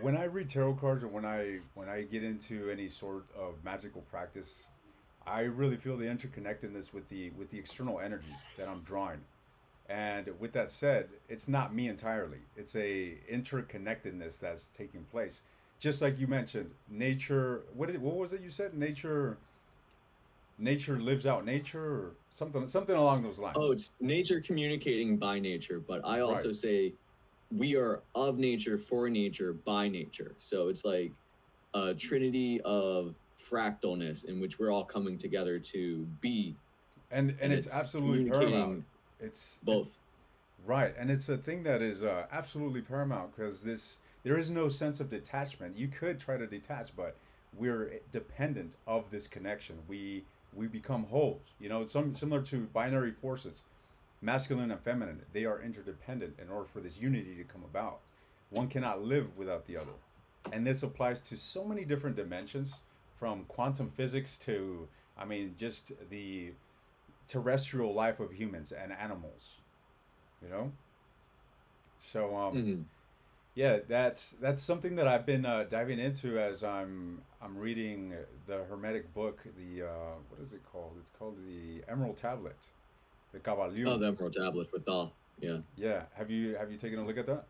when I read tarot cards or when I get into any sort of magical practice, I really feel the interconnectedness with the external energies that I'm drawing. And with that said, it's not me entirely. It's a interconnectedness that's taking place. Just like you mentioned, nature. What was it you said? Nature lives out nature, or something along those Oh, lines. it's nature communicating by nature, but I Right. also say we are of nature, for nature, by nature. So it's like a trinity of fractalness in which we're all coming together to be, And and it's it's absolutely paramount. communicating It both. Right, and it's a thing that is absolutely paramount because this there is no sense of detachment. You could try to detach, but we're dependent of this connection. We become wholes. Some similar to binary forces, masculine and feminine. They are interdependent in order for this unity to come about. One cannot live without the other, and this applies to so many different dimensions, from quantum physics to, I mean, just the terrestrial life of humans and animals. You know. So Mhm. yeah, that's something that I've been diving into as I'm reading the Hermetic book. The what is it called? It's called the Emerald Tablet, the Oh, Cavalier. the Emerald Tablet with all. Yeah. Yeah, have you taken a look at that?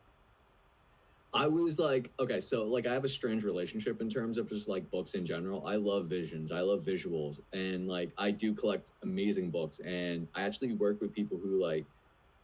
I was like, okay, so like I have a strange relationship in terms of just like books in general. I love visions, I love visuals, and like I do collect amazing books. And I actually work with people who like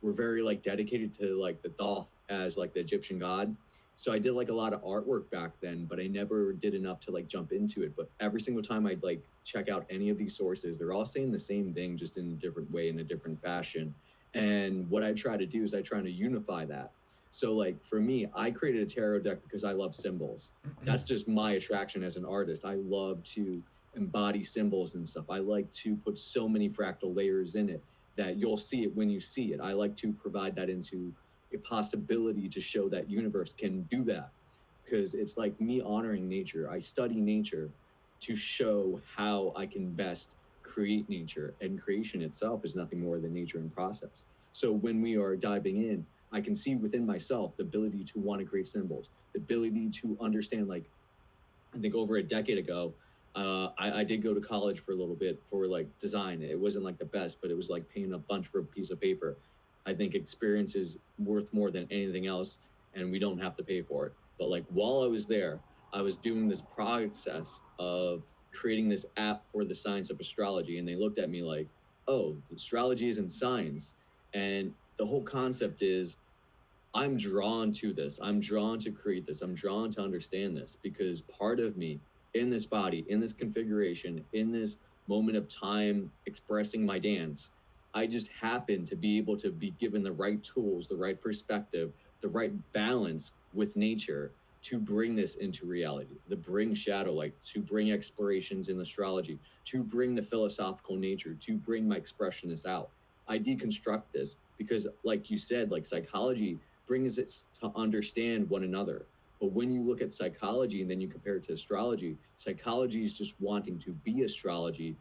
were very like dedicated to like the Thoth as like the Egyptian god. So I did like a lot of artwork back then, but I never did enough to like jump into it. But every single time I'd like check out any of these sources, they're all saying the same thing, just in a different way, in a different fashion. And what I try to do is I try to unify that. So like for me, I created a tarot deck because I love symbols. That's just my attraction as an artist. I love to embody symbols and stuff. I like to put so many fractal layers in it that you'll see it when you see it. I like to provide that into a possibility to show that universe can do that, because it's like me honoring nature. I study nature to show how I can best create nature, and creation itself is nothing more than nature in process. So when we are diving in, I can see within myself the ability to want to create symbols, the ability to understand, like, I think over a decade ago, I did go to college for a little bit for like design. It wasn't like the best, but it was like paying a bunch for a piece of paper. I think experience is worth more than anything else, and we don't have to pay for it. But like while I was there, I was doing this process of creating this app for the science of astrology, and they looked at me like, "Oh, astrology isn't science." And the whole concept is I'm drawn to this. I'm drawn to create this. I'm drawn to understand this because part of me in this body, in this configuration, in this moment of time expressing my dance, I just happen to be able to be given the right tools, the right perspective, the right balance with nature to bring this into reality, to bring shadow light, to bring explorations in astrology, to bring the philosophical nature, to bring my expressionist out. I deconstruct this because, like you said, like psychology brings it to understand one another. But when you look at psychology and then you compare it to astrology, psychology is just wanting to be astrology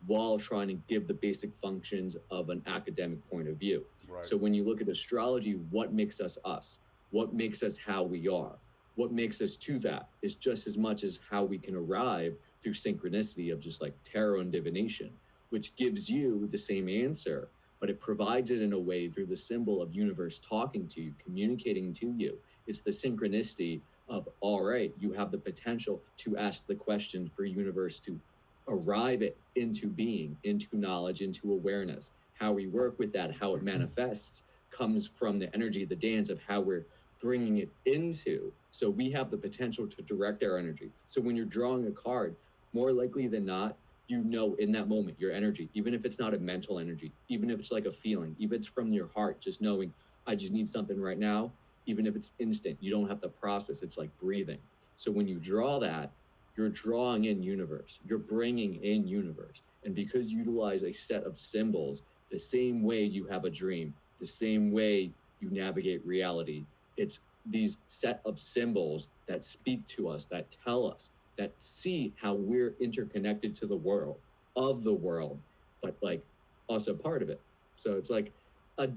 while trying to give the basic functions of an academic point of view. Right. So when you look at astrology, what makes us us? What makes us how we are? What makes us to that is just as much as how we can arrive through synchronicity of just like tarot and divination, which gives you the same answer, but it provides it in a way through the symbol of universe talking to you, communicating to you. It's the synchronicity of, all right, you have the potential to ask the question for universe to arrive it into being, into knowledge, into awareness. How we work with that, how it manifests, comes from the energy, the dance of how we're bringing it into. So we have the potential to direct our energy. So when you're drawing a card, more likely than not, you know in that moment your energy, even if it's not a mental energy, even if it's like a feeling, even if it's from your heart, just knowing I just need something right now, even if it's instant, you don't have to process. It's like breathing. So when you draw that, you're drawing in universe, you're bringing in universe. And because you utilize a set of symbols, the same way you have a dream, the same way you navigate reality, it's these set of symbols that speak to us, that tell us, that see how we're interconnected to the world, of the world, but like also part of it. So it's like a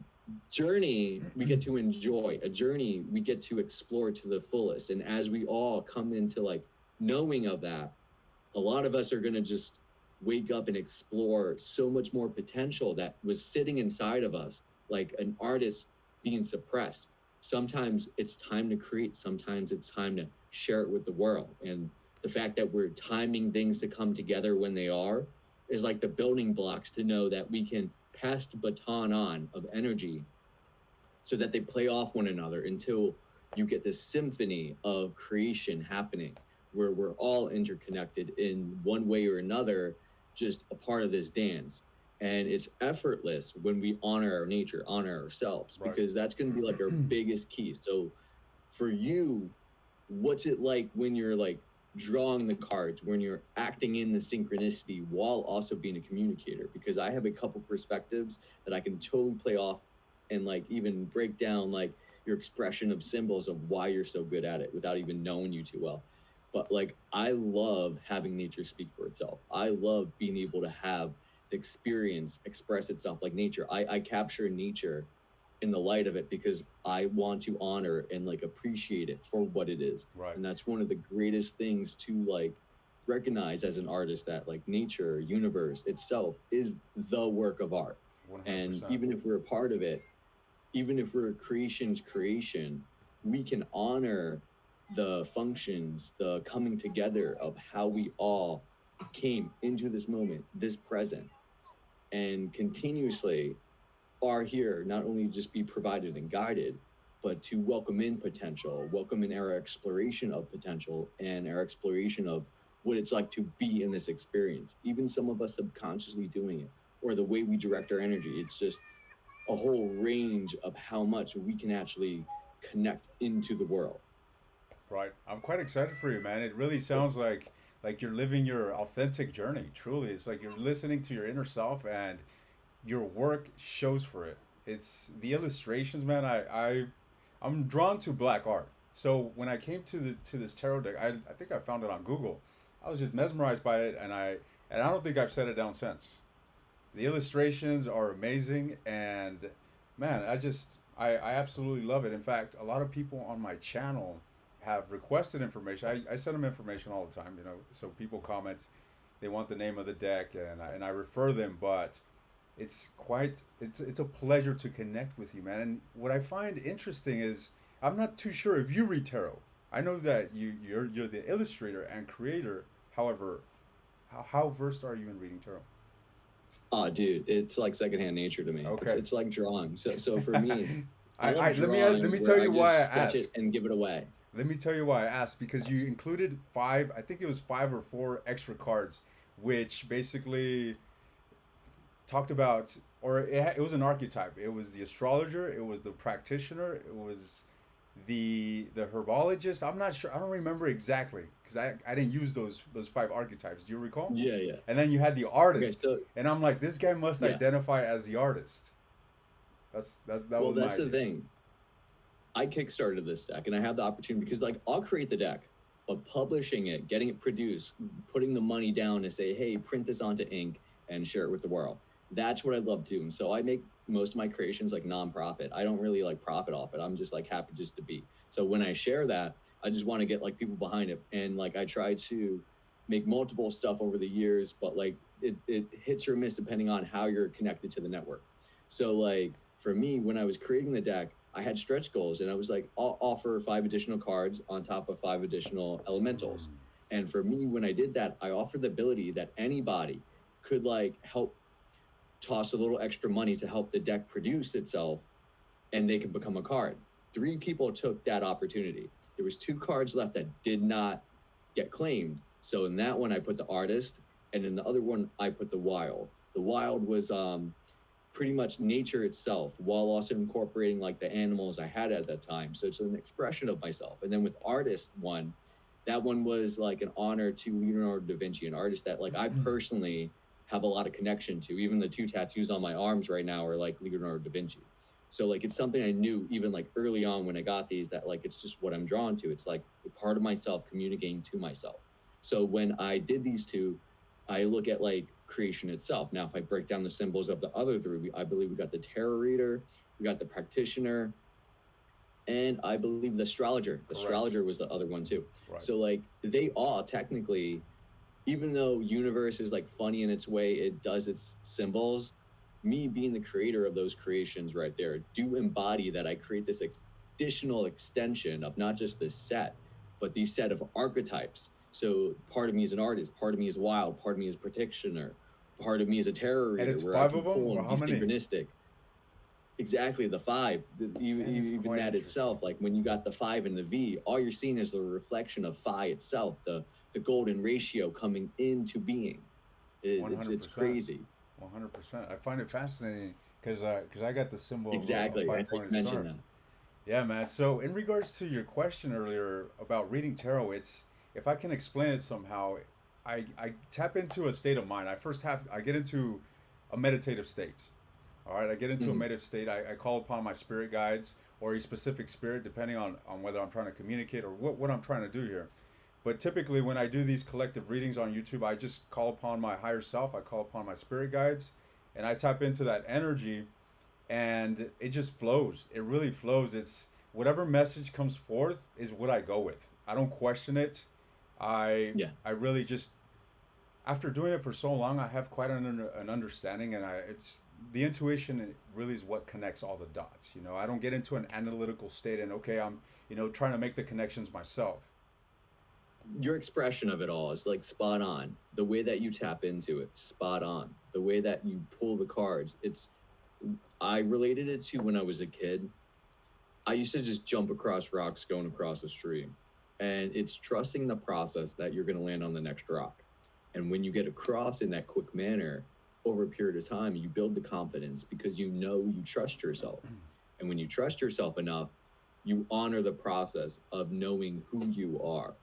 journey we get to enjoy, a journey we get to explore to the fullest. And as we all come into like knowing of that, a lot of us are going to just wake up and explore so much more potential that was sitting inside of us, like an artist being suppressed. Sometimes it's time to create, sometimes it's time to share it with the world. And the fact that we're timing things to come together when they are is like the building blocks to know that we can pass the baton on of energy so that they play off one another until you get this symphony of creation happening where we're all interconnected in one way or another, just a part of this dance. And it's effortless when we honor our nature, honor ourselves, Right. because that's going to be like our biggest key. So for you, what's it like when you're like drawing the cards, when you're acting in the synchronicity while also being a communicator? Because I have a couple perspectives that I can totally play off and like even break down like your expression of symbols of why you're so good at it without even knowing you too well. But like I love having nature speak for itself. I love being able to have the experience express itself like nature. I capture nature in the light of it because I want to honor and like appreciate it for what it is. Right. And that's one of the greatest things to like recognize as an artist, that like nature, universe itself is the work of art. And 100%. even if we're a part of it, even if we're creation's creation, we can honor the functions, the coming together of how we all came into this moment, this present, and continuously are here not only just be provided and guided, but to welcome in potential, welcome in our exploration of potential and our exploration of what it's like to be in this experience. Even some of us subconsciously doing it, or the way we direct our energy. It's just a whole range of how much we can actually connect into the world. Right. I'm quite excited for you, man. It really sounds like you're living your authentic journey. Truly, it's like you're listening to your inner self, and your work shows for it. It's the illustrations, man. I'm drawn to black art. So when I came to this tarot deck, I think I found it on Google. I was just mesmerized by it, and I don't think I've set it down since. The illustrations are amazing, and man, I absolutely love it. In fact, a lot of people on my channel have requested information. I send them information all the time, so people comment, they want the name of the deck, and I refer them. But it's a pleasure to connect with you, man. And what I find interesting is I'm not too sure if you read tarot. I know that you're the illustrator and creator. However, how versed are you in reading tarot? Oh, dude, it's like secondhand nature to me. It's Okay. it's like drawing. So for me, I I love let drawing me where tell I you why I just sketch asked. it and give it away. Let me tell you why I asked, because you included five. I think it was five or four extra cards, which basically talked about, or it was an archetype. It was the astrologer. It was the practitioner. It was the herbologist. I'm not sure. I don't remember exactly because I didn't use those five archetypes. Do you recall? Yeah, yeah. And then you had the Okay, artist, so and I'm like, this guy must yeah. identify as the artist. That Well, was my that's the idea. thing. I kickstarted this deck and I have the opportunity because like I'll create the deck, but publishing it, getting it produced, putting the money down to say, hey, print this onto ink and share it with the world. That's what I love doing. So I make most of my creations like nonprofit. I don't really like profit off it. I'm just like happy just to be. So when I share that, I just want to get like people behind it. And like I try to make multiple stuff over the years, but like it hits or miss depending on how you're connected to the network. So like for me, when I was creating the deck, I had stretch goals and I was like, I'll offer five additional cards on top of five additional elementals. Mm. And for me, when I did that, I offered the ability that anybody could like help toss a little extra money to help the deck produce itself and they can become a card. Three people took that opportunity. There was two cards left that did not get claimed. So in that one, I put the artist, and in the other one, I put the wild. The wild was pretty much nature itself while also incorporating like the animals I had at that time. So it's an expression of myself. And then with artist one, that one was like an honor to Leonardo da Vinci, an artist that like I personally have a lot of connection to. Even the two tattoos on my arms right now are like Leonardo da Vinci. So like it's something I knew even like early on when I got these, that like it's just what I'm drawn to. It's like a part of myself communicating to myself. So when I did these two, I look at like creation itself. Now, if I break down the symbols of the other three, I believe we got the tarot reader, we got the practitioner, and I believe the astrologer. Correct. Astrologer was the other one too. Right. So like they all technically, even though universe is like funny in its way, it does its symbols. Me being the creator of those creations right there do embody that I create this additional extension of not just this set, but these set of archetypes. So part of me is an artist, part of me is wild, part of me is practitioner, part of me is a tarot And reader it's where I five can of them, pull or and how be many? synchronistic. Exactly, the five. That is Even quite that interesting. itself, like when you got the five and the V, all you're seeing is the reflection of phi itself, the golden ratio coming into being. One hundred It's percent. crazy. 100%. I find it fascinating because I got the symbol of a Exactly. I know you five-pointed mentioned star. that. Yeah, man. So in regards to your question earlier about reading tarot, it's if I can explain it somehow, I tap into a state of mind. I get into a meditative state. All right, I get into a Mhm. meditative state. I call upon my spirit guides or a specific spirit, depending on whether I'm trying to communicate or what I'm trying to do here. But typically, when I do these collective readings on YouTube, I just call upon my higher self. I call upon my spirit guides, and I tap into that energy, and it just flows. It really flows. It's whatever message comes forth is what I go with. I don't question it. I Yeah. I really just after doing it for so long, I have quite an understanding, and it's the intuition really is what connects all the dots. You know, I don't get into an analytical state and okay, I'm trying to make the connections myself. Your expression of it all is like spot on. The way that you tap into it, spot on. The way that you pull the cards, it's I related it to when I was a kid. I used to just jump across rocks going across the stream. And it's trusting the process that you're going to land on the next rock. And when you get across in that quick manner over a period of time, you build the confidence because you know you trust yourself. And when you trust yourself enough, you honor the process of knowing who you are.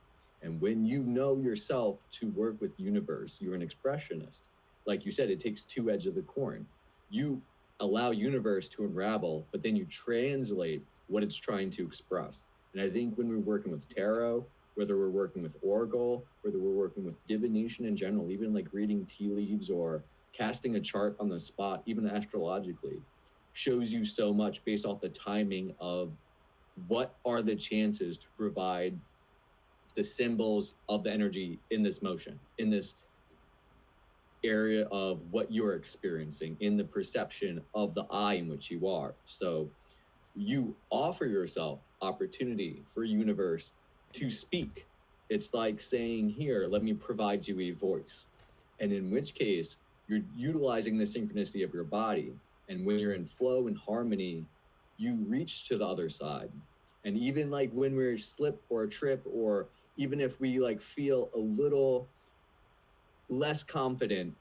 And when you know yourself to work with universe, you're an expressionist. Like you said, it takes two edges of the coin. You allow universe to unravel, but then you translate what it's trying to express. And I think when we're working with tarot, whether we're working with oracle, whether we're working with divination in general, even like reading tea leaves or casting a chart on the spot, even astrologically, shows you so much based off the timing of what are the chances to provide the symbols of the energy in this motion, in this area of what you're experiencing, in the perception of the eye in which you are. So you offer yourself opportunity for universe to speak. It's like saying, here, let me provide you a voice. And in which case, you're utilizing the synchronicity of your body. And when you're in flow and harmony, you reach to the other side. And even like when we're slip or a trip, or even if we like feel a little less confident,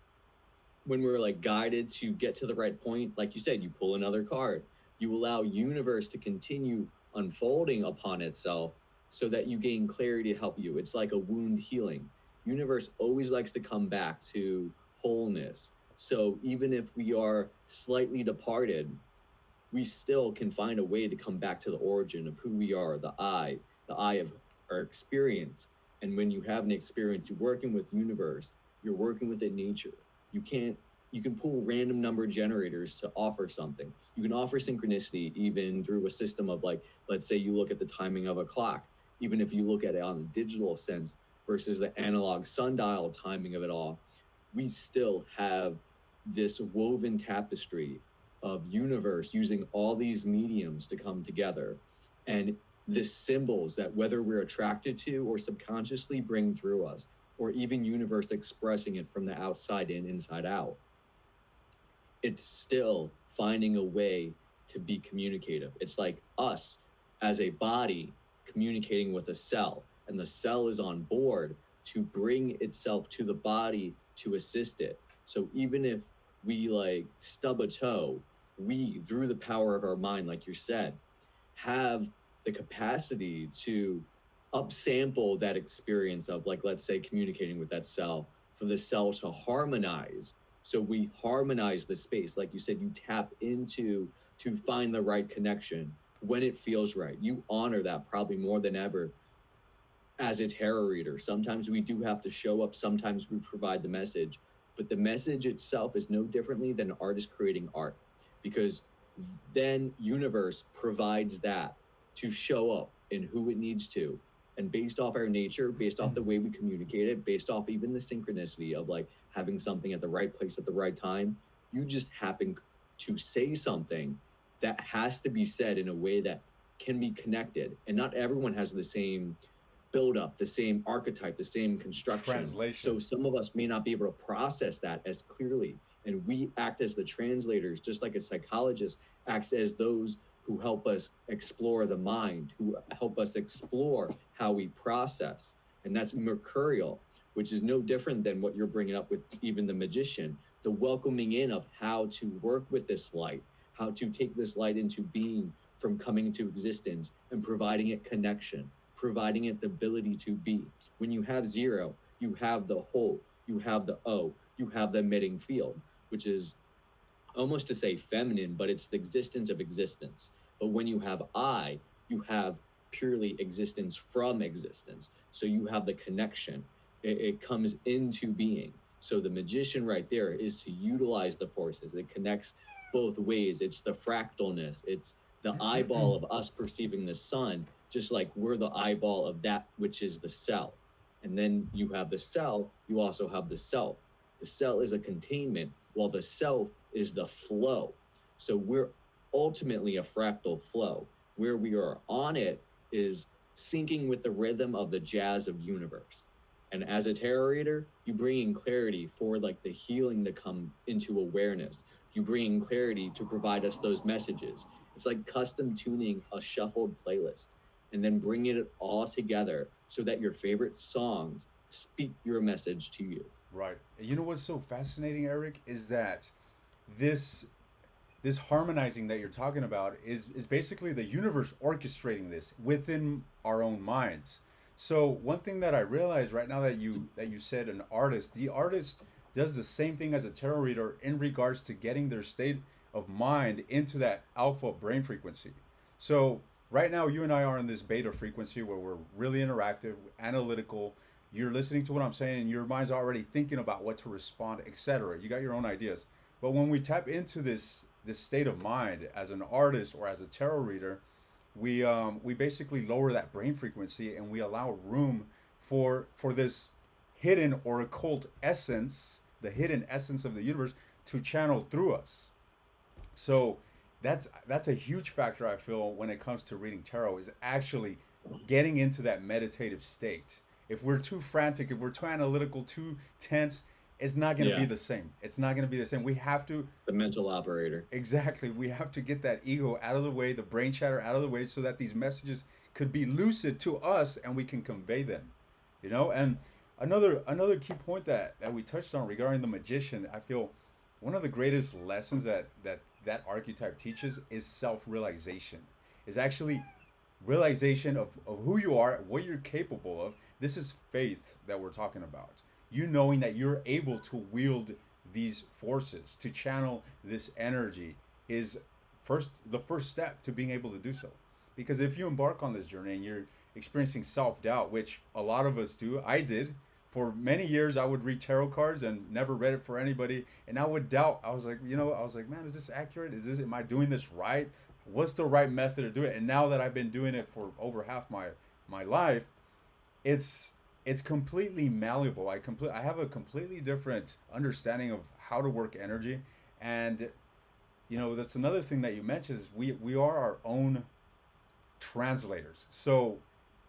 when we're like guided to get to the right point, like you said, you pull another card. You allow universe to continue unfolding upon itself so that you gain clarity to help you. It's like a wound healing. Universe always likes to come back to wholeness. So even if we are slightly departed, we still can find a way to come back to the origin of who we are, the eye of our experience. And when you have an experience, you're working with universe, you're working with it nature. You can't you can pull random number generators to offer something. You can offer synchronicity even through a system of like, let's say you look at the timing of a clock, even if you look at it on the digital sense versus the analog sundial timing of it all, we still have this woven tapestry of universe using all these mediums to come together, and the symbols that whether we're attracted to or subconsciously bring through us, or even universe expressing it from the outside in, inside out, it's still finding a way to be communicative. It's like us as a body communicating with a cell, and the cell is on board to bring itself to the body to assist it. So even if we like stub a toe, we, through the power of our mind, like you said, have the capacity to upsample that experience of, like, let's say communicating with that cell, for the cell to harmonize. So we harmonize the space, like you said, you tap into to find the right connection when it feels right. You honor that probably more than ever as a tarot reader. Sometimes we do have to show up, sometimes we provide the message, but the message itself is no differently than an artist creating art, because then universe provides that to show up in who it needs to. And based off our nature, based off the way we communicate it, based off even the synchronicity of like having something at the right place at the right time, you just happen to say something that has to be said in a way that can be connected. And not everyone has the same build up, the same archetype, the same construction. Translation. So some of us may not be able to process that as clearly. And we act as the translators, just like a psychologist acts as those who help us explore the mind, who help us explore how we process. And that's mercurial, which is no different than what you're bringing up with even the magician, the welcoming in of how to work with this light, how to take this light into being from coming into existence and providing it connection, providing it the ability to be. When you have zero, you have the whole, you have the O, you have the emitting field, which is almost to say feminine, but it's the existence of existence. But when you have I, you have purely existence from existence. So you have the connection, it comes into being. So the magician right there is to utilize the forces. It connects both ways. It's the fractalness, it's the eyeball of us perceiving the sun, just like we're the eyeball of that which is the cell. And then you have the cell, you also have the self. The cell is a containment, while the self is the flow. So we're ultimately a fractal flow. Where we are on it is syncing with the rhythm of the jazz of universe. And as a tarot reader, you bring in clarity for like the healing to come into awareness. You bring in clarity to provide us those messages. It's like custom tuning a shuffled playlist and then bringing it all together so that your favorite songs speak your message to you. Right. You know what's so fascinating, Eric, is that this this harmonizing that you're talking about is basically the universe orchestrating this within our own minds. So one thing that I realize right now that you said an artist, the artist does the same thing as a tarot reader in regards to getting their state of mind into that alpha brain frequency. So right now you and I are in this beta frequency where we're really interactive, analytical. You're listening to what I'm saying and your mind's already thinking about what to respond, etc. You got your own ideas. But when we tap into this state of mind as an artist or as a tarot reader, we basically lower that brain frequency and we allow room for this hidden or occult essence, the hidden essence of the universe, to channel through us. So that's a huge factor I feel when it comes to reading tarot is actually getting into that meditative state. If we're too frantic, if we're too analytical, too tense, it's not going to be Yeah, the same. It's not going to be the same. We have to the mental operator. exactly. We have to get that ego out of the way, the brain chatter out of the way, so that these messages could be lucid to us and we can convey them. You know, and another key point that we touched on regarding the magician, I feel one of the greatest lessons that archetype teaches is self-realization. Is actually realization of who you are, what you're capable of. This is faith that we're talking about. You knowing that you're able to wield these forces, to channel this energy is the first step to being able to do so. Because if you embark on this journey and you're experiencing self-doubt, which a lot of us do, I did. For many years I would read tarot cards and never read it for anybody and I would doubt. I was like, I was like, man, is this accurate? Is this am I doing this right? What's the right method to do it? And now that I've been doing it for over half my life, it's it's completely malleable. I have a completely different understanding of how to work energy, and that's another thing that you mentioned is we are our own translators. So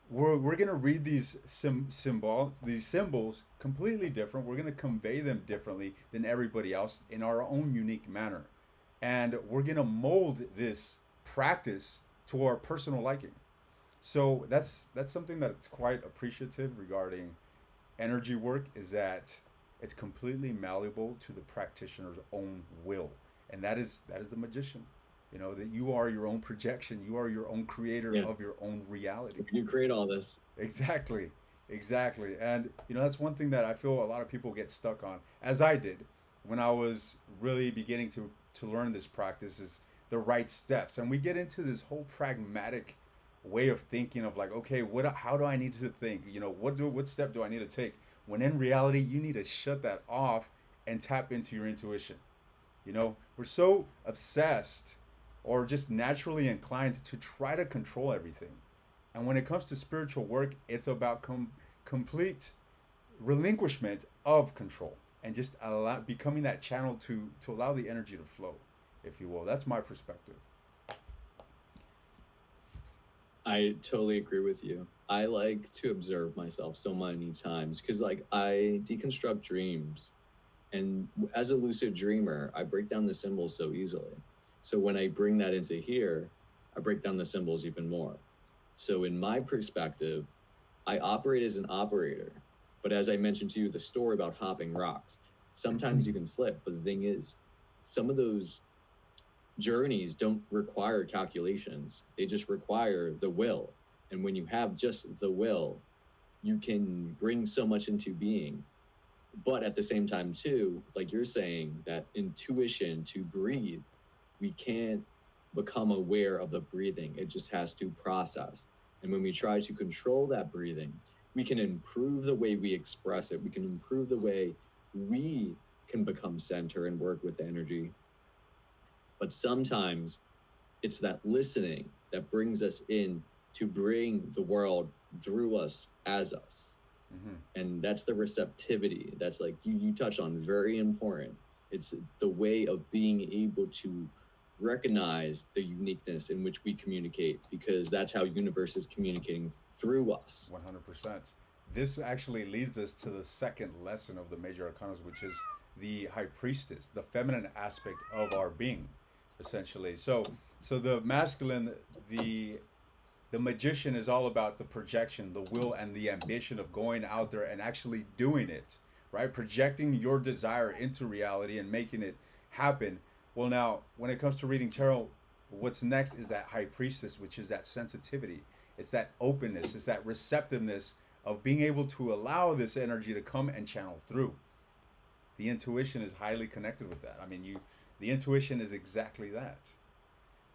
we're gonna read these symbols completely different. We're gonna convey them differently than everybody else in our own unique manner, and we're gonna mold this practice to our personal liking. So that's something that's quite appreciative regarding energy work is that it's completely malleable to the practitioner's own will, and that is the magician. That you are your own projection, you are your own creator Yeah, of your own reality. you create all this. Exactly, exactly, and that's one thing that I feel a lot of people get stuck on, as I did when I was really beginning to learn this practice is the right steps, and we get into this whole pragmatic way of thinking of like, okay, how do I need to think? What step do I need to take? When in reality, you need to shut that off and tap into your intuition. We're so obsessed or just naturally inclined to try to control everything. And when it comes to spiritual work, it's about complete relinquishment of control and just becoming that channel to allow the energy to flow, if you will. That's my perspective. I totally agree with you. I like to observe myself so many times because, like, I deconstruct dreams. And as a lucid dreamer, I break down the symbols so easily. So when I bring that into here, I break down the symbols even more. So, in my perspective, I operate as an operator. But as I mentioned to you, the story about hopping rocks, sometimes you can slip. But the thing is, some of those journeys don't require calculations, they just require the will. And when you have just the will, you can bring so much into being. But at the same time, too, like you're saying, that intuition to breathe, we can't become aware of the breathing. It just has to process. And when we try to control that breathing, we can improve the way we express it. We can improve the way we can become center and work with energy. But sometimes it's that listening that brings us in to bring the world through us as us. Mm-hmm. And that's the receptivity. That's like you touch on, very important. It's the way of being able to recognize the uniqueness in which we communicate, because that's how universe is communicating through us. 100%. This actually leads us to the second lesson of the major arcanas, which is the high priestess, the feminine aspect of our being, essentially. So the masculine, the the magician is all about the projection, the will, and the ambition of going out there and actually doing it, right? Projecting your desire into reality and making it happen. Well, now, when it comes to reading tarot, what's next is that high priestess, which is that sensitivity. It's that openness, it's that receptiveness of being able to allow this energy to come and channel through. The intuition is highly connected with that. I mean, the intuition is exactly that.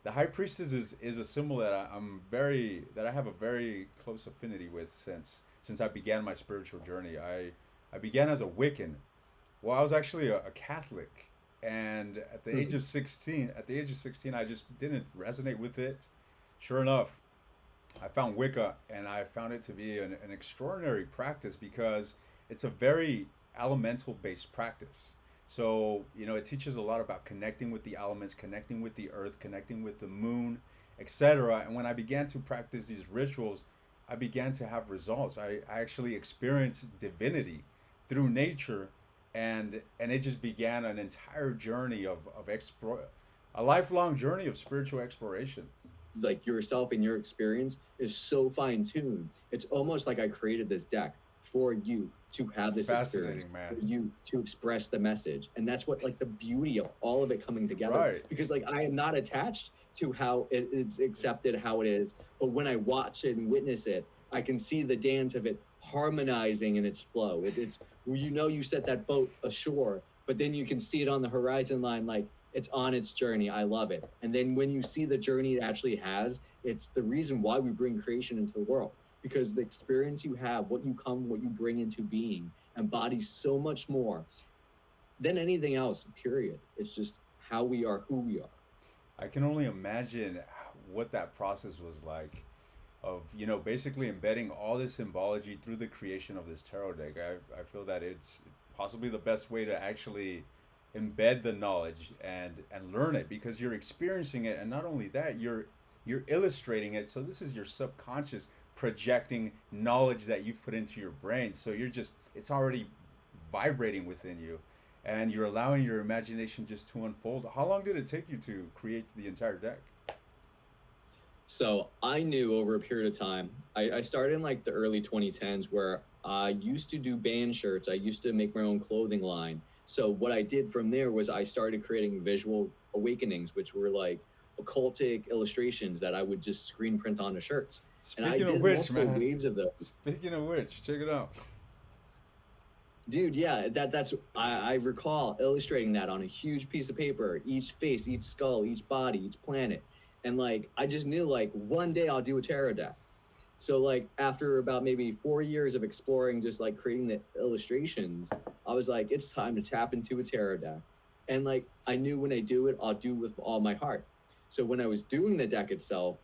The high priestess is a symbol that I have a very close affinity with since I began my spiritual journey. I began as a Wiccan. Well, I was actually a Catholic, and at the age of 16, I just didn't resonate with it. Sure enough, I found Wicca, and I found it to be an extraordinary practice because it's a very elemental based practice. So, it teaches a lot about connecting with the elements, connecting with the earth, connecting with the moon, etc. And when I began to practice these rituals, I began to have results. I actually experienced divinity through nature, and it just began an entire journey of a lifelong journey of spiritual exploration. Like yourself and your experience is so fine tuned. It's almost like I created this deck for you to have this experience, Fascinating, man. for you to express the message. And that's what, like, the beauty of all of it coming together. Right. Because, like, I am not attached to how it's accepted, how it is. But when I watch it and witness it, I can see the dance of it harmonizing in its flow. It's, you set that boat ashore, but then you can see it on the horizon line, like, it's on its journey. I love it. And then when you see the journey it actually has, it's the reason why we bring creation into the world. Because the experience you have, what you bring into being, embodies so much more than anything else, period. It's just how we are, who we are. I can only imagine what that process was like of, basically embedding all this symbology through the creation of this tarot deck. I feel that it's possibly the best way to actually embed the knowledge and learn it because you're experiencing it, and not only that, you're illustrating it. So this is your subconscious projecting knowledge that you've put into your brain. So it's already vibrating within you, and you're allowing your imagination just to unfold. How long did it take you to create the entire deck? So I knew over a period of time, I started in like the early 2010s where I used to do band shirts. I used to make my own clothing line. So what I did from there was I started creating visual awakenings, which were like occultic illustrations that I would just screen print onto shirts. And I Speaking of did which, multiple man. waves of those. Speaking of which, check it out. Dude, yeah, I recall illustrating that on a huge piece of paper, each face, each skull, each body, each planet. And like I just knew, like, one day I'll do a tarot deck. So like after about maybe 4 years of exploring, just like creating the illustrations, I was like, it's time to tap into a tarot deck. And like I knew when I do it, I'll do it with all my heart. So when I was doing the deck itself,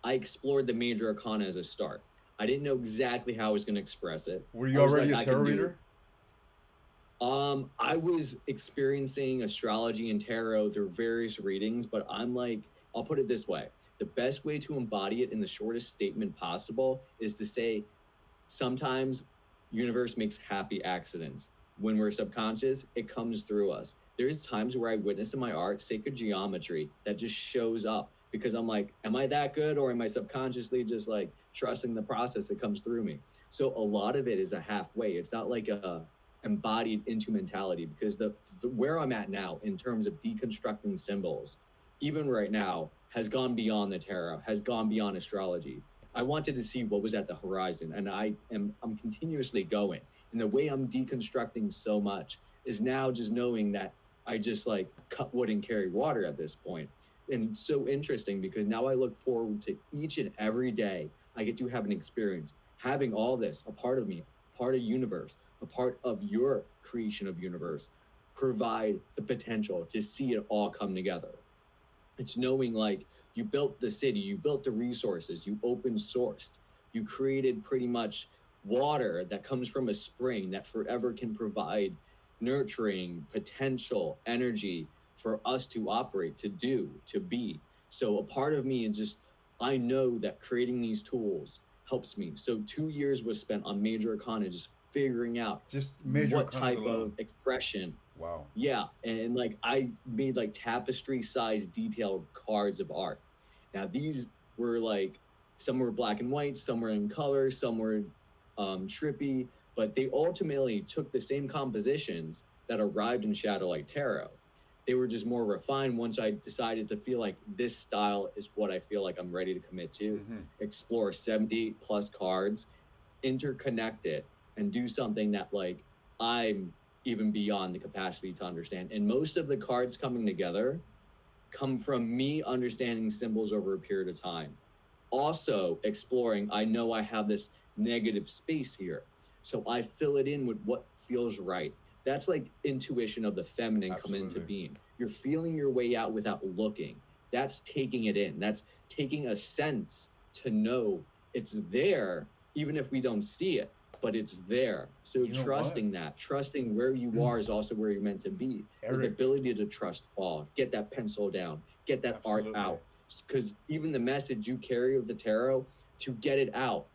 I explored the major arcana as a start. I didn't know exactly how I was going to express it. Were I you was already like, a I tarot can do. reader? I was experiencing astrology and tarot through various readings, but I'm like, I'll put it this way. The best way to embody it in the shortest statement possible is to say sometimes universe makes happy accidents. When we're subconscious, it comes through us. There's times where I witness in my art sacred geometry that just shows up because I'm like, am I that good, or am I subconsciously just like trusting the process that comes through me? So a lot of it is a halfway. It's not like a embodied into mentality, because the where I'm at now in terms of deconstructing symbols, even right now, has gone beyond the tarot, has gone beyond astrology. I wanted to see what was at the horizon, and I'm continuously going. And the way I'm deconstructing so much is now just knowing that I just like cut wood and carry water at this point. And it's so interesting because now I look forward to each and every day I get to have an experience, having all this a part of me, part of universe, a part of your creation of universe, provide the potential to see it all come together. It's knowing like you built the city, you built the resources, you open sourced, you created pretty much water that comes from a spring that forever can provide nurturing potential energy for us to operate, to do, to be. So a part of me is just, I know that creating these tools helps me. So 2 years was spent on major arcana, just figuring out Just major what arcanas type alone. of expression. Wow. Yeah, and like I made like tapestry size detailed cards of art. Now these were like, some were black and white, some were in color, some were trippy, but they ultimately took the same compositions that arrived in Shadowlight Tarot. They were just more refined once I decided to feel like this style is what I feel like I'm ready to commit to. Mm-hmm. Explore 70 plus cards, interconnect it, and do something that like I'm even beyond the capacity to understand. And most of the cards coming together come from me understanding symbols over a period of time. Also exploring, I know I have this negative space here. So I fill it in with what feels right. That's like intuition of the feminine come into Absolutely. being. You're feeling your way out without looking. That's taking it in. That's taking a sense to know it's there, even if we don't see it, but it's there. So You know what, trusting that, trusting where you are is also where you're meant to be, is the Eric? ability to trust fall, get that pencil down, get that art Absolutely. out. Because even the message you carry of the tarot, to get it out,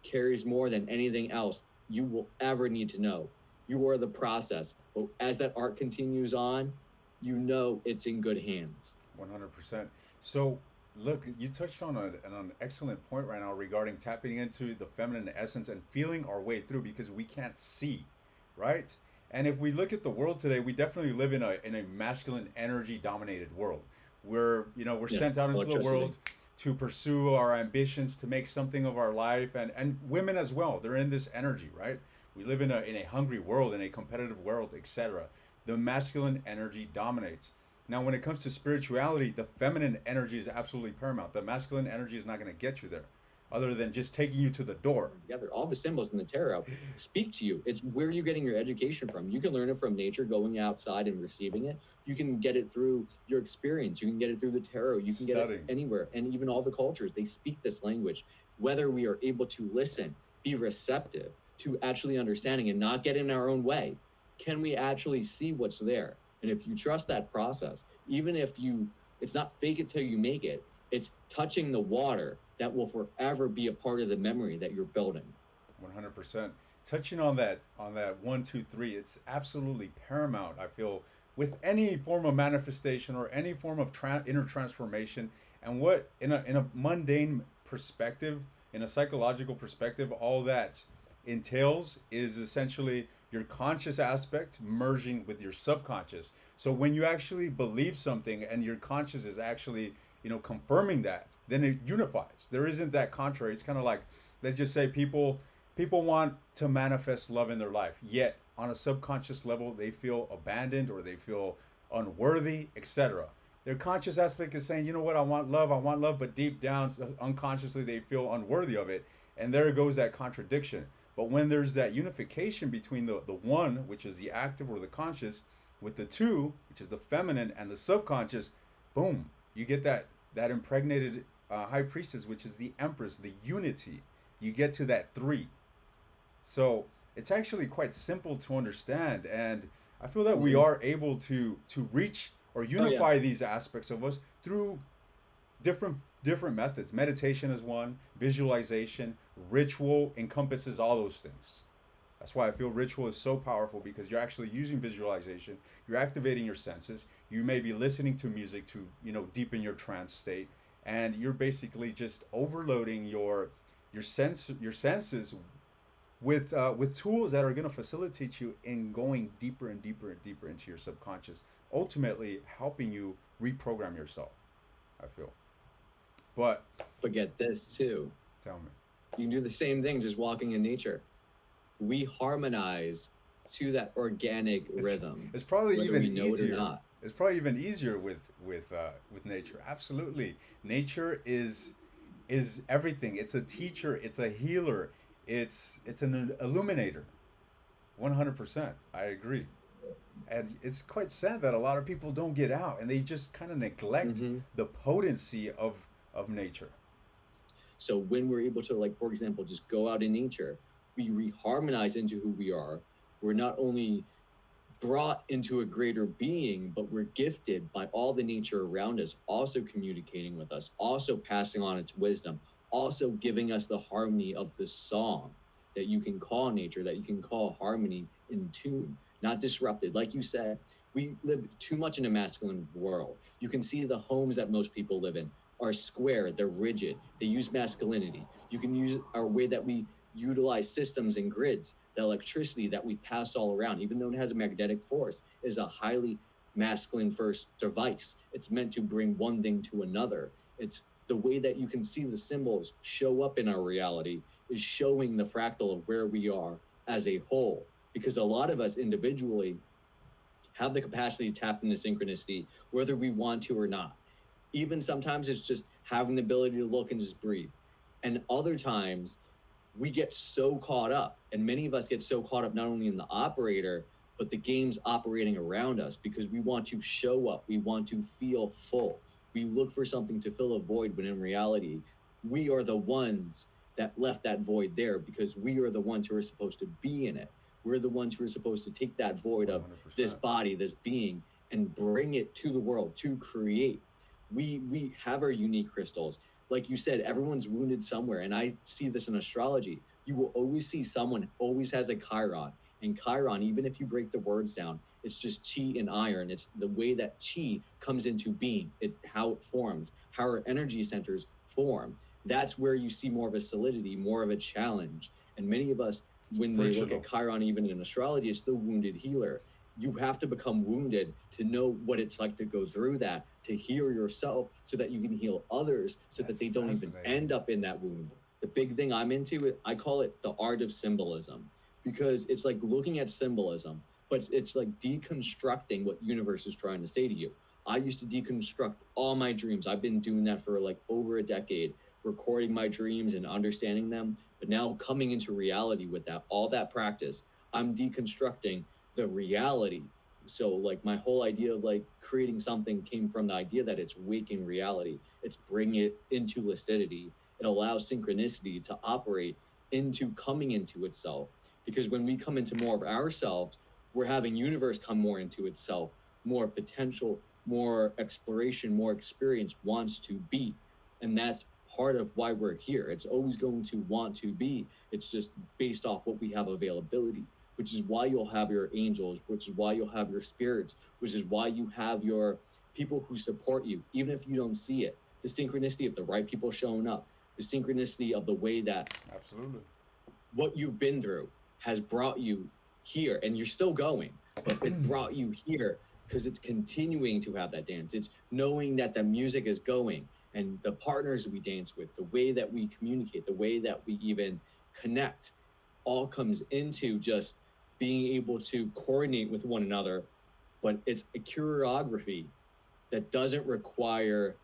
carries more than anything else you will ever need to know. You are the process. But as that art continues on, you know it's in good hands. 100%. So, look, you touched on an excellent point right now regarding tapping into the feminine essence and feeling our way through because we can't see, right? And if we look at the world today, we definitely live in a masculine energy dominated world. We're Yeah, sent out into the electricity. world to pursue our ambitions, to make something of our life, and women as well. They're in this energy, right? We live in a hungry world, in a competitive world, etc. The masculine energy dominates. Now, when it comes to spirituality, the feminine energy is absolutely paramount. The masculine energy is not going to get you there, other than just taking you to the door. Together, all the symbols in the tarot speak to you. It's where you're getting your education from. You can learn it from nature, going outside and receiving it. You can get it through your experience. You can get it through the tarot. You can get it Studying. anywhere. And even all the cultures, they speak this language. Whether we are able to listen, be receptive to actually understanding and not get in our own way, can we actually see what's there? And if you trust that process, even if you, it's not fake it till you make it, it's touching the water that will forever be a part of the memory that you're building. 100%. Touching on that one, two, three, it's absolutely paramount. I feel with any form of manifestation or any form of inner transformation, and what in a mundane perspective, in a psychological perspective, all that entails is essentially your conscious aspect merging with your subconscious. So when you actually believe something and your conscious is actually confirming that, then it unifies. There isn't that contrary. It's kind of like, let's just say people want to manifest love in their life, yet on a subconscious level they feel abandoned or they feel unworthy, etc. Their conscious aspect is saying, you know what, I want love, but deep down, unconsciously, they feel unworthy of it. And there goes that contradiction. But when there's that unification between the one, which is the active or the conscious, with the two, which is the feminine and the subconscious, boom, You get that impregnated high priestess, which is the empress, the unity. You get to that three. So it's actually quite simple to understand, and I feel that we Hmm. are able to reach or Oh yeah. unify these aspects of us through different methods. Meditation is one, visualization, ritual encompasses all those things. That's why I feel ritual is so powerful because you're actually using visualization, you're activating your senses, you may be listening to music to, deepen your trance state, and you're basically just overloading your senses with tools that are going to facilitate you in going deeper and deeper and deeper into your subconscious, ultimately helping you reprogram yourself, I feel. But But get this too. tell me. You can do the same thing just walking in nature. We harmonize to that organic It's rhythm, it's probably whether even we know it or easier. not. It's probably even easier with nature. Absolutely, nature is everything. It's a teacher. It's a healer. It's an illuminator. 100%. I agree. And it's quite sad that a lot of people don't get out and they just kind of neglect Hmm. the potency of nature. So when we're able to, like, for example, just go out in nature, we reharmonize into who we are. We're not only brought into a greater being, but we're gifted by all the nature around us, also communicating with us, also passing on its wisdom, also giving us the harmony of the song that you can call nature, that you can call harmony in tune, not disrupted. Like you said, we live too much in a masculine world. You can see the homes that most people live in are square, they're rigid, they use masculinity. You can use our way that we utilize systems and grids, the electricity that we pass all around, even though it has a magnetic force, is a highly masculine first device. It's meant to bring one thing to another. It's the way that you can see the symbols show up in our reality is showing the fractal of where we are as a whole. Because a lot of us individually have the capacity to tap into synchronicity, whether we want to or not. Even sometimes it's just having the ability to look and just breathe. And other times we get so caught up, and many of us get so caught up not only in the operator, but the games operating around us because we want to show up, we want to feel full. We look for something to fill a void when in reality, we are the ones that left that void there because we are the ones who are supposed to be in it. We're the ones who are supposed to take that void of this 100%. body, this being, and bring it to the world to create. We have our unique crystals. Like you said, everyone's wounded somewhere. And I see this in astrology. You will always see someone always has a Chiron. And Chiron, even if you break the words down, it's just chi and iron. It's the way that chi comes into being, how it forms, how our energy centers form. That's where you see more of a solidity, more of a challenge. And many of us, It's when they look at frictional. Chiron, even in astrology, it's the wounded healer. You have to become wounded to know what it's like to go through that, to heal yourself so that you can heal others so that That's they don't even fascinating. end up in that wound. The big thing I'm into, I call it the art of symbolism because it's like looking at symbolism, but it's like deconstructing what universe is trying to say to you. I used to deconstruct all my dreams. I've been doing that for like over a decade, recording my dreams and understanding them. But now coming into reality with that, all that practice, I'm deconstructing the reality. So like my whole idea of like creating something came from the idea that it's waking reality. It's bringing it into lucidity. It allows synchronicity to operate into coming into itself. Because when we come into more of ourselves, we're having universe come more into itself, more potential, more exploration, more experience wants to be. And that's part of why we're here. It's always going to want to be. It's just based off what we have availability, which is why you'll have your angels, which is why you'll have your spirits, which is why you have your people who support you, even if you don't see it. The synchronicity of the right people showing up, the synchronicity of the way that Absolutely. what you've been through has brought you here, and you're still going, but it brought you here because it's continuing to have that dance. It's knowing that the music is going and the partners we dance with, the way that we communicate, the way that we even connect, all comes into just being able to coordinate with one another. But it's a choreography that doesn't require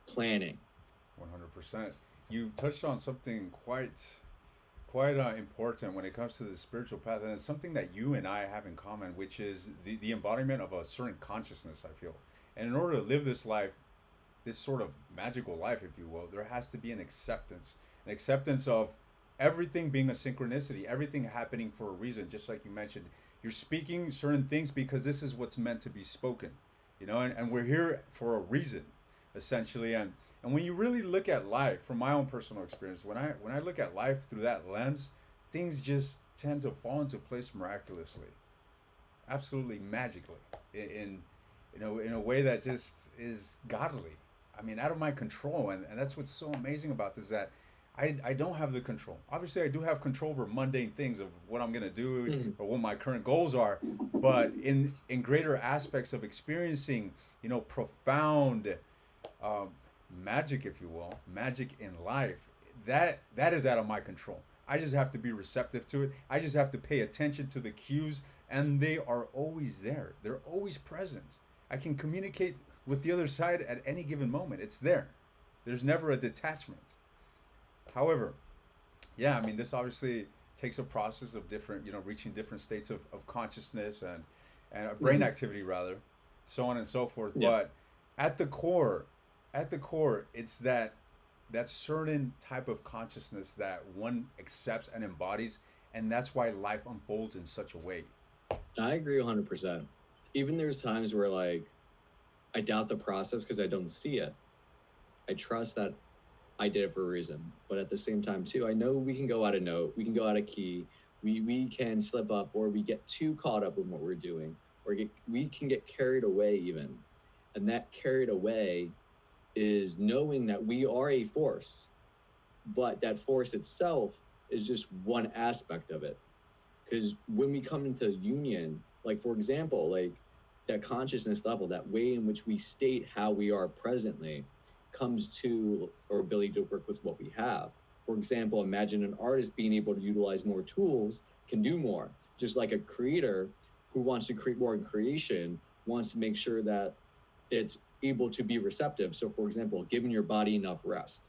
planning. 100%. You touched on something quite important when it comes to the spiritual path, and it's something that you and I have in common, which is the embodiment of a certain consciousness. I feel, and in order to live this life this sort of magical life, if you will, there has to be an acceptance of everything being a synchronicity, everything happening for a reason. Just like you mentioned, you're speaking certain things because this is what's meant to be spoken, and we're here for a reason, essentially. And when you really look at life, from my own personal experience, when I look at life through that lens, things just tend to fall into place miraculously, absolutely magically, in a way that just is godly. I mean, out of my control, and that's what's so amazing about this, that I don't have the control. Obviously, I do have control over mundane things of what I'm gonna do Mhm. or what my current goals are, but in greater aspects of experiencing, profound um, magic, if you will, magic in life, that is out of my control. I just have to be receptive to it. I just have to pay attention to the cues, and they are always there. They're always present. I can communicate with the other side at any given moment. It's there. There's never a detachment. However, yeah, I mean, this obviously takes a process of different, reaching different states of consciousness and brain Mhm. activity rather, so on and so forth. Yeah. But at the core, at the core, it's that certain type of consciousness that one accepts and embodies, and that's why life unfolds in such a way. I agree 100%. Even there's times where like I doubt the process because I don't see it. I trust that I did it for a reason. But at the same time, too, I know we can go out of note, we can go out of key, we can slip up, or we get too caught up in what we're doing, or we can get carried away even. And that carried away is knowing that we are a force, but that force itself is just one aspect of it. Because when we come into union, like for example, like that consciousness level, that way in which we state how we are presently, comes to our ability to work with what we have. For example, imagine an artist being able to utilize more tools can do more, just like a creator who wants to create more in creation wants to make sure that it's able to be receptive. So for example, giving your body enough rest,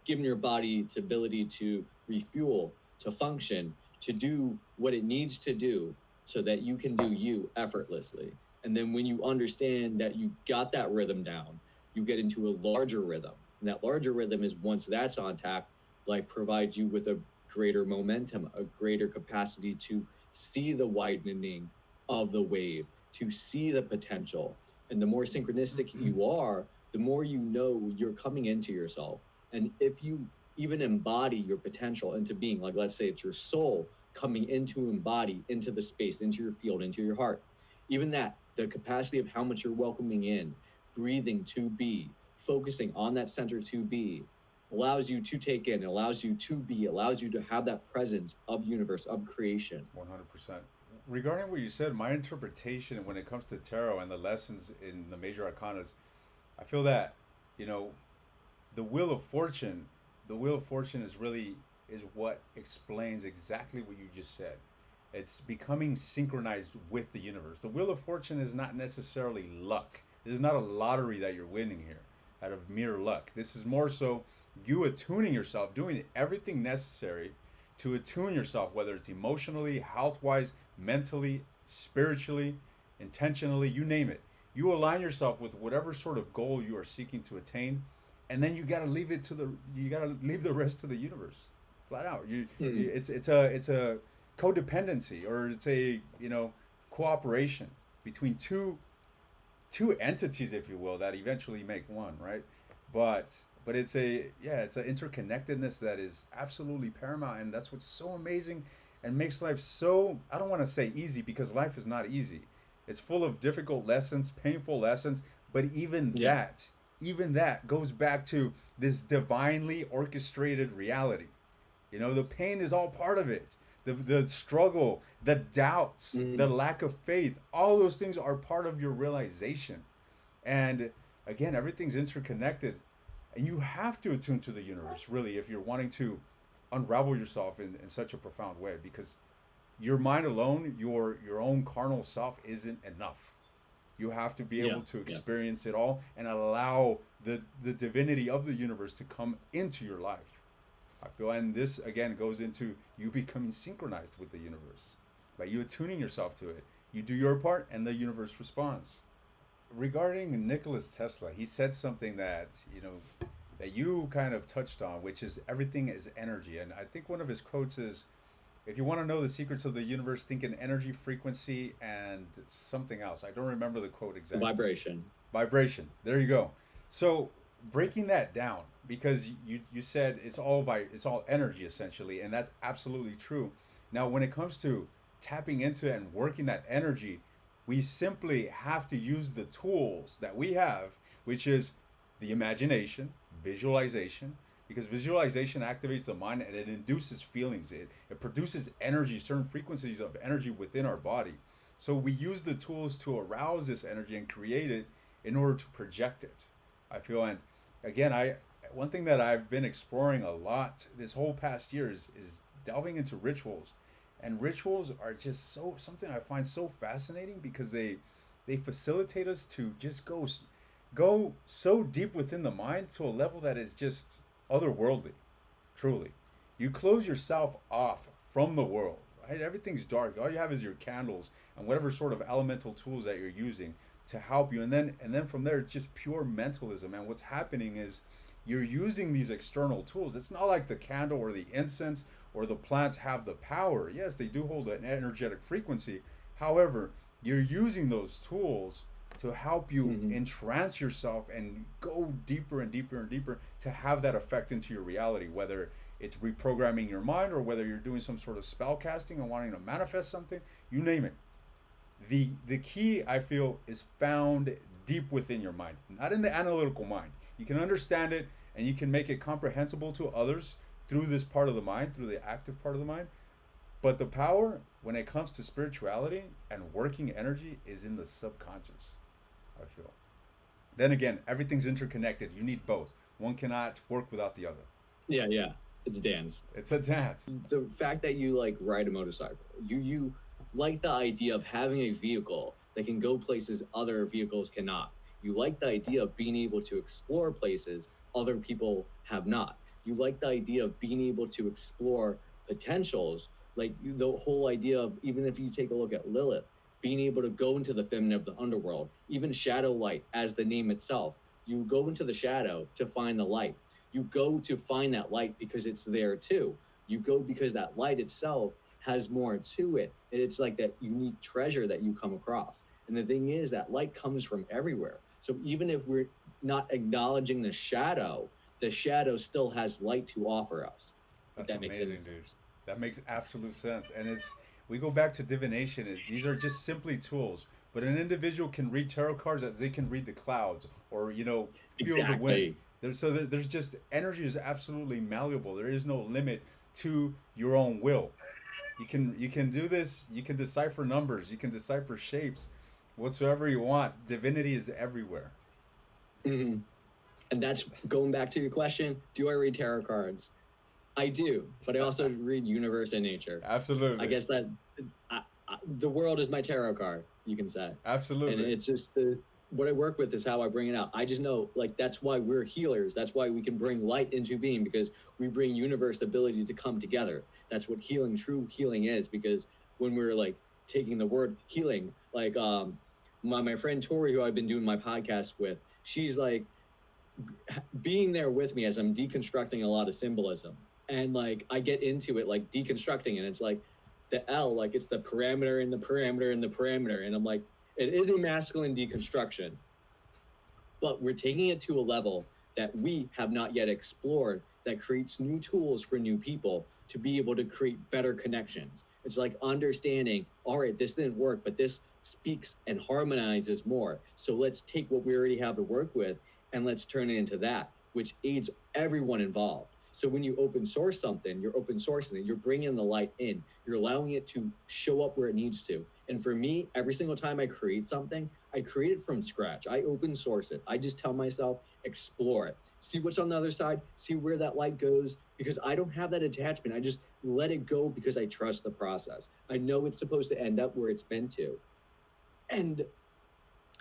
giving your body the ability to refuel, to function, to do what it needs to do so that you can do you effortlessly. And then when you understand that you got that rhythm down, you get into a larger rhythm. And that larger rhythm is once that's on tap, like provides you with a greater momentum, a greater capacity to see the widening of the wave, to see the potential. And the more synchronistic you are, the more you know you're coming into yourself. And if you even embody your potential into being, like let's say it's your soul coming into embody into the space, into your field, into your heart, even that, the capacity of how much you're welcoming in, breathing to be, focusing on that center to be, allows you to take in, allows you to be, allows you to have that presence of universe, of creation. 100%. Regarding what you said, my interpretation when it comes to tarot and the lessons in the major arcanas, I feel that, you know, the wheel of fortune, the wheel of fortune is what explains exactly what you just said. It's becoming synchronized with the universe. The wheel of fortune is not necessarily luck. This is not a lottery that you're winning here out of mere luck. This is more so you attuning yourself, doing everything necessary to attune yourself, whether it's emotionally, health wise, mentally, spiritually, intentionally, you name it. You align yourself with whatever sort of goal you are seeking to attain, and then you gotta leave the rest to the universe, flat out. Hmm. It's a codependency, or it's a cooperation between two entities, if you will, that eventually make one, right? But it's an interconnectedness that is absolutely paramount, and that's what's so amazing and makes life so, I don't want to say easy, because life is not easy. It's full of difficult lessons, painful lessons, but Yeah. even that goes back to this divinely orchestrated reality. The pain is all part of it. The struggle, the doubts, the Mm. lack of faith, all those things are part of your realization. And again, everything's interconnected. And you have to attune to the universe, really, if you're wanting to unravel yourself in such a profound way. Because your mind alone, your own carnal self, isn't enough. You have to be Yeah. able to Yeah. experience it all and allow the divinity of the universe to come into your life. I feel, and this again goes into you becoming synchronized with the universe, by you attuning yourself to it. You do your part, and the universe responds. regarding Nicholas Tesla, he said something that that you kind of touched on, which is everything is energy. And I think one of his quotes is, "If you want to know the secrets of the universe, think in energy, frequency, and something else." I don't remember the quote exactly. Vibration. Vibration. There you go. So breaking that down, because you said it's all energy essentially, and that's absolutely true. Now, when it comes to tapping into and working that energy, we simply have to use the tools that we have, which is the imagination, visualization, because visualization activates the mind and it induces feelings. It produces energy, certain frequencies of energy within our body. So we use the tools to arouse this energy and create it in order to project it. I feel, and again, I one thing that I've been exploring a lot this whole past year is delving into rituals, and rituals are just so something I find so fascinating because they facilitate us to just go so deep within the mind to a level that is just otherworldly. Truly, you close yourself off from the world. Right, everything's dark. All you have is your candles and whatever sort of elemental tools that you're using to help you, and then from there it's just pure mentalism. And what's happening is you're using these external tools. It's not like the candle or the incense or the plants have the power. Yes, they do hold an energetic frequency. However, you're using those tools to help you Hmm. entrance yourself and go deeper and deeper and deeper to have that effect into your reality, whether it's reprogramming your mind or whether you're doing some sort of spell casting and wanting to manifest something, you name it. The key I feel is found deep within your mind, not in the analytical mind. You can understand it and you can make it comprehensible to others through this part of the mind, through the active part of the mind. But the power when it comes to spirituality and working energy is in the subconscious, I feel. Then again, everything's interconnected. You need both. One cannot work without the other. Yeah, yeah. It's dance. It's a dance. The fact that you like ride a motorcycle, you like the idea of having a vehicle that can go places other vehicles cannot. You like the idea of being able to explore places other people have not. You like the idea of being able to explore potentials, like the whole idea of, even if you take a look at Lilith, being able to go into the feminine of the underworld, even shadow light as the name itself. You go into the shadow to find the light. You go to find that light because it's there too. You go because that light itself has more to it. And it's like that unique treasure that you come across. And the thing is, that light comes from everywhere. So even if we're not acknowledging the shadow still has light to offer us, if That's that makes any amazing, dude. sense. That makes absolute sense. And it's we go back to divination. These are just simply tools. But an individual can read tarot cards as they can read the clouds or feel the wind. Exactly. There's just energy is absolutely malleable. There is no limit to your own will. You can do this. You can decipher numbers. You can decipher shapes, whatsoever you want. Divinity is everywhere. Hmm. And that's going back to your question, do I read tarot cards? I do, but I also read universe and nature. I Absolutely, guess that the world is my tarot card, you can say. And absolutely. it's just what I work with is how I bring it out. I just know, like, that's why we're healers. That's why we can bring light into being, because we bring universe ability to come together. That's what healing, true healing is. Because when we're like taking the word healing, like my friend Tori, who I've been doing my podcast with, she's like being there with me as I'm deconstructing a lot of symbolism. And like I get into it, like deconstructing, and it's like the L, like it's the parameter and the parameter and the parameter. And I'm like, it is a masculine deconstruction, but we're taking it to a level that we have not yet explored, that creates new tools for new people to be able to create better connections. It's like understanding, all right, this didn't work, but this speaks and harmonizes more. So let's take what we already have to work with and let's turn it into that, which aids everyone involved. So when you open source something, you're open sourcing it, you're bringing the light in, you're allowing it to show up where it needs to. And for me, every single time I create something, I create it from scratch. I open source it. I just tell myself, explore it, see what's on the other side, see where that light goes, because I don't have that attachment. I just let it go because I trust the process. I know it's supposed to end up where it's meant to. And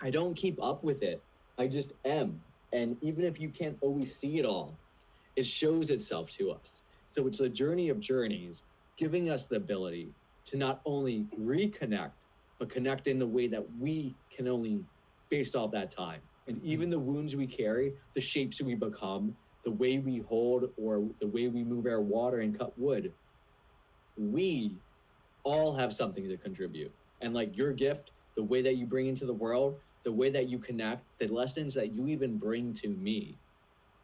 I don't keep up with it. I just am. And even if you can't always see it all, it shows itself to us. So it's a journey of journeys, giving us the ability to not only reconnect, but connect in the way that we can only based off that time. And even the wounds we carry, the shapes we become, the way we hold or the way we move our water and cut wood, we all have something to contribute. And like your gift, the way that you bring into the world, the way that you connect, the lessons that you even bring to me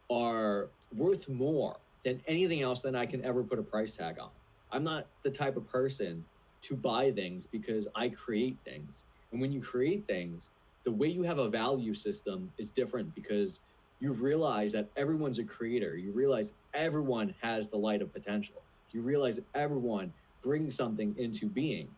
are worth more than anything else that I can ever put a price tag on. I'm not the type of person to buy things because I create things. And when you create things, the way you have a value system is different because you realize that everyone's a creator. You realize everyone has the light of potential. You realize everyone brings something into being.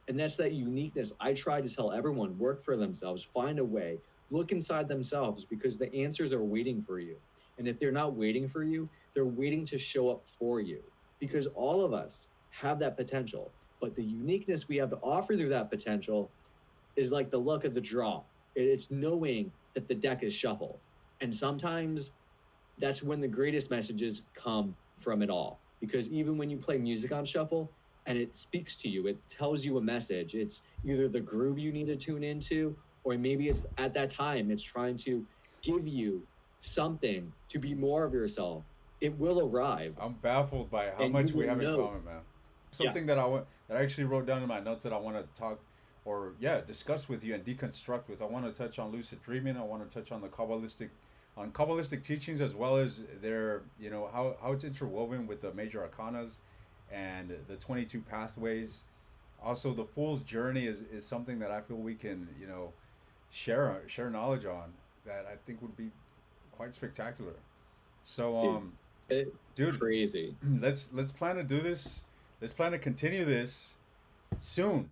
And that's that uniqueness. I try to tell everyone work for themselves, find a way, look inside themselves because the answers are waiting for you. And if they're not waiting for you, they're waiting to show up for you because all of us have that potential. But the uniqueness we have to offer through that potential is like the luck of the draw. It's knowing that the deck is shuffled. And sometimes that's when the greatest messages come from it all. Because even when you play music on shuffle and it speaks to you, it tells you a message. It's either the groove you need to tune into, or maybe it's at that time, it's trying to give you something to be more of yourself. It will arrive I'm baffled by how and you much we will have in know. common, man. Yeah. Something that I actually wrote down in my notes that I want to talk or yeah discuss with you and deconstruct with. I want to touch on lucid dreaming. I want to touch on the Kabbalistic teachings as well as their how it's interwoven with the major arcanas and the 22 pathways. Also, the fool's journey is something that I feel we can share knowledge on that I think would be quite spectacular. So Dude, it, dude, crazy. let's plan to do this. Let's plan to continue this soon.